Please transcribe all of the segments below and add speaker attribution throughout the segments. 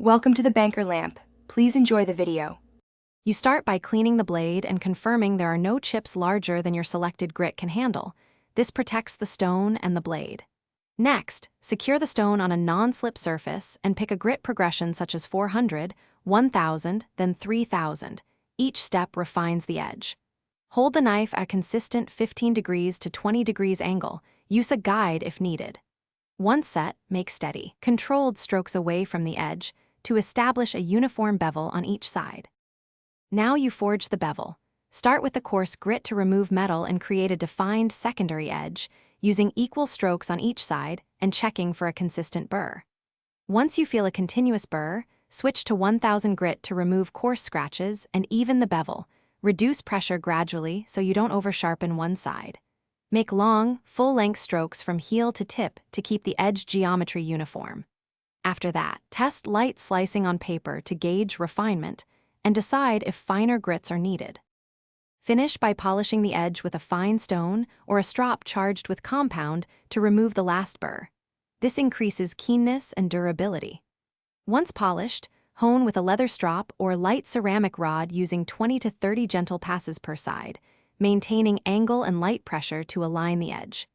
Speaker 1: Welcome to the banker lamp. Please enjoy the video.
Speaker 2: You start by cleaning the blade and confirming there are no chips larger than your selected grit can handle. This protects the stone and the blade. Next, secure the stone on a non-slip surface and pick a grit progression such as 400, 1000, then 3000. Each step refines the edge. Hold the knife at a consistent 15 degrees to 20 degrees angle. Use a guide if needed. Once set, make steady, controlled strokes away from the edge to establish a uniform bevel on each side. Now you forge the bevel. Start with the coarse grit to remove metal and create a defined secondary edge, using equal strokes on each side and checking for a consistent burr. Once you feel a continuous burr, switch to 1000 grit to remove coarse scratches and even the bevel. Reduce pressure gradually so you don't over-sharpen one side. Make long, full-length strokes from heel to tip to keep the edge geometry uniform. After that, test light slicing on paper to gauge refinement and decide if finer grits are needed. Finish by polishing the edge with a fine stone or a strop charged with compound to remove the last burr. This increases keenness and durability. Once polished, hone with a leather strop or light ceramic rod using 20 to 30 gentle passes per side, maintaining angle and light pressure to align the edge.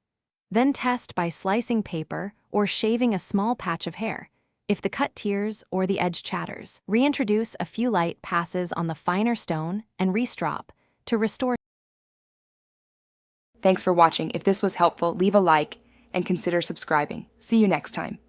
Speaker 2: Then test by slicing paper or shaving a small patch of hair. If the cut tears or the edge chatters, reintroduce a few light passes on the finer stone and restrop to restore.
Speaker 1: Thanks for watching. If this was helpful, leave a like and consider subscribing. See you next time.